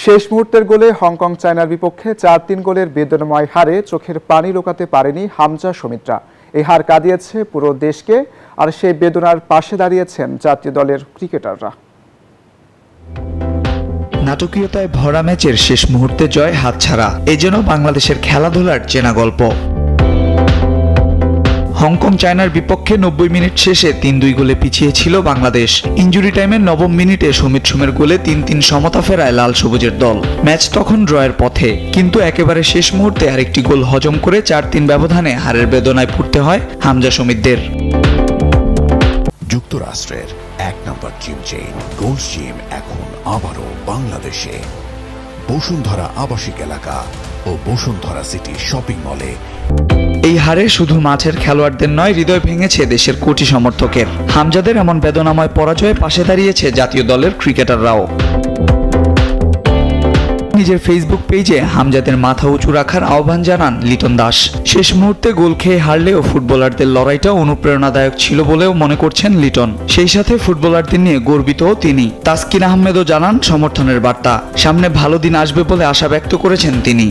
শেষ মুহূর্তের গোলে হংকং চায়নার বিপক্ষে ৪-৩ গোলের বেদনাময় হারে চোখের পানি লুকাতে পারেনি হামজা সমিতরা। এই হার কাঁদিয়েছে পুরো দেশকে, আর সেই বেদনার পাশে দাঁড়িয়েছেন জাতীয় দলের ক্রিকেটাররা। নাটকীয়তায় ভরা ম্যাচের শেষ মুহূর্তে জয় হাতছাড়া, এ যেন বাংলাদেশের খেলাধুলার চেনা গল্প। হংকং চায়নার বিপক্ষে ৯০ মিনিট শেষে ৩-২ গোলে পিছিয়ে ছিল বাংলাদেশ। ইনজুরি টাইমের নবম মিনিটে সুমিত সোমের গোলে ৩-৩ সমতা ফেরায় লাল সবুজের দল। ম্যাচ তখন ড্রয়ের পথে, কিন্তু একেবারে শেষ মুহূর্তে আরেকটি গোল হজম করে ৪-৩ ব্যবধানে হারের বেদনায় পড়তে হয় হামজা সমিতদের। যুক্তরাষ্ট্রের ১ নম্বর জিম চেইন গোল্ড জিম এখন আবারও বাংলাদেশে। বসুন্ধরা আবাসিক এলাকা ও বসুন্ধরা সিটি শপিং মলে। এই হারে শুধু মাঠের খেলোয়াড়দের নয়, হৃদয় ভেঙেছে দেশের কোটি সমর্থকের। হামজাদের এমন বেদনাময় পরাজয়ে পাশে দাঁড়িয়েছে জাতীয় দলের ক্রিকেটাররাও। নিজের ফেসবুক পেজে হামজাদের মাথা উঁচু রাখার আহ্বান জানান লিটন দাস। শেষ মুহূর্তে গোল খেয়ে হারলেও ফুটবলারদের লড়াইটা অনুপ্রেরণাদায়ক ছিল বলেও মনে করছেন লিটন। সেই সাথে ফুটবলারদের নিয়ে গর্বিতও তিনি। তাসকিন আহমেদও জানান সমর্থনের বার্তা। সামনে ভালো দিন আসবে বলে আশা ব্যক্ত করেছেন তিনি।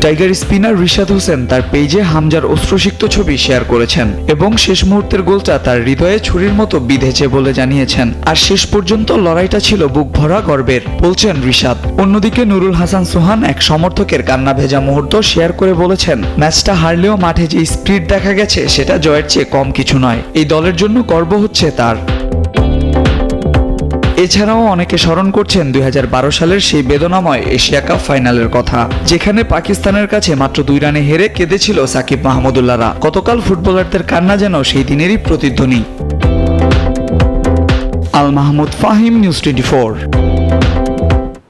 টাইগার স্পিনার রিশাদ হোসেন তার পেজে হামজার অশ্রুসিক্ত ছবি শেয়ার করেছেন এবং শেষ মুহূর্তের গোলটা তার হৃদয়ে ছুরির মতো বিঁধেছে বলে জানিয়েছেন। আর শেষ পর্যন্ত লড়াইটা ছিল বুক ভরা গর্বের, বলছেন রিশাদ। অন্যদিকে নুরুল হাসান সোহান এক সমর্থকের কান্না ভেজা মুহূর্ত শেয়ার করে বলেছেন, ম্যাচটা হারলেও মাঠে যে স্পিরিট দেখা গেছে সেটা জয়ের চেয়ে কম কিছু নয়। এই দলের জন্য গর্ব হচ্ছে তার। এছাড়াও অনেকে স্মরণ করছেন ২০১২ সালের সেই বেদনাময় এশিয়া কাপ ফাইনালের কথা, যেখানে পাকিস্তানের কাছে মাত্র ২ রানে হেরে কেঁদেছিল সাকিব মাহমুদুল্লাহরা। গতকাল ফুটবলারদের কান্না যেন সেই দিনেরই প্রতিধ্বনি। আল মাহমুদ ফাহিম, নিউজ 24।